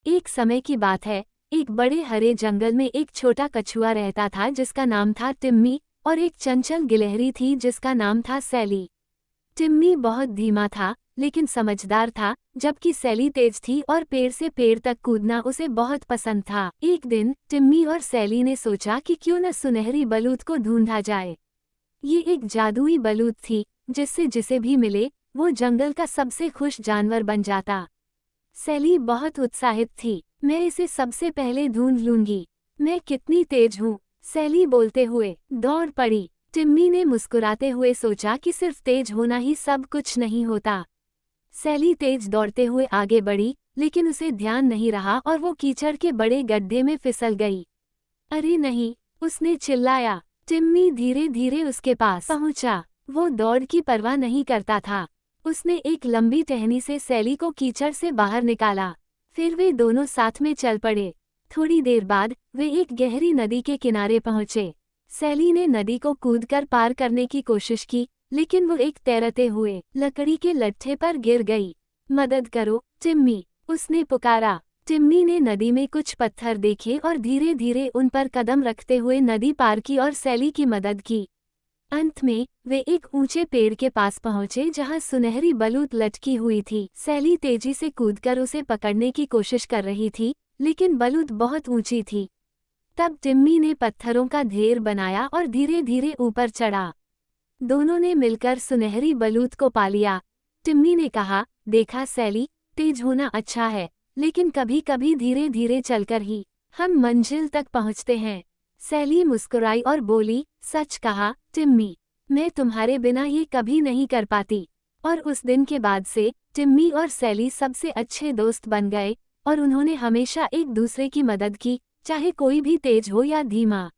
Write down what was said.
एक समय की बात है, एक बड़े हरे जंगल में एक छोटा कछुआ रहता था जिसका नाम था टिम्मी, और एक चंचल गिलहरी थी जिसका नाम था सैली। टिम्मी बहुत धीमा था, लेकिन समझदार था, जबकि सैली तेज थी और पेड़ से पेड़ तक कूदना उसे बहुत पसंद था। एक दिन टिम्मी और सैली ने सोचा कि क्यों न सुनहरी बलूत को ढूंढा जाए। ये एक जादुई बलूत थी, जिससे जिसे भी मिले वो जंगल का सबसे खुश जानवर बन जाता। सैली बहुत उत्साहित थी। मैं इसे सबसे पहले ढूंढ लूंगी। मैं कितनी तेज हूँ, सैली बोलते हुए दौड़ पड़ी। टिम्मी ने मुस्कुराते हुए सोचा कि सिर्फ तेज होना ही सब कुछ नहीं होता। सैली तेज दौड़ते हुए आगे बढ़ी, लेकिन उसे ध्यान नहीं रहा और वो कीचड़ के बड़े गड्ढे में फिसल गई। अरे नहीं, उसने चिल्लाया। टिम्मी धीरे धीरे उसके पास पहुंचा। वो दौड़ की परवाह नहीं करता था। उसने एक लंबी टहनी से सैली को कीचड़ से बाहर निकाला। फिर वे दोनों साथ में चल पड़े। थोड़ी देर बाद वे एक गहरी नदी के किनारे पहुंचे। सैली ने नदी को कूदकर पार करने की कोशिश की, लेकिन वो एक तैरते हुए लकड़ी के लट्ठे पर गिर गई। मदद करो टिम्मी, उसने पुकारा। टिम्मी ने नदी में कुछ पत्थर देखे और धीरे धीरे उन पर कदम रखते हुए नदी पार की और सैली की मदद की। अंत में वे एक ऊंचे पेड़ के पास पहुंचे जहां सुनहरी बलूत लटकी हुई थी। सैली तेजी से कूदकर उसे पकड़ने की कोशिश कर रही थी, लेकिन बलूत बहुत ऊंची थी। तब टिम्मी ने पत्थरों का ढेर बनाया और धीरे धीरे ऊपर चढ़ा। दोनों ने मिलकर सुनहरी बलूत को पा लिया। टिम्मी ने कहा, देखा सैली, तेज होना अच्छा है, लेकिन कभी कभी धीरे धीरे चलकर ही हम मंजिल तक पहुंचते हैं। सैली मुस्कुराई और बोली, सच कहा टिम्मी, मैं तुम्हारे बिना ये कभी नहीं कर पाती। और उस दिन के बाद से टिम्मी और सैली सबसे अच्छे दोस्त बन गए और उन्होंने हमेशा एक दूसरे की मदद की, चाहे कोई भी तेज हो या धीमा।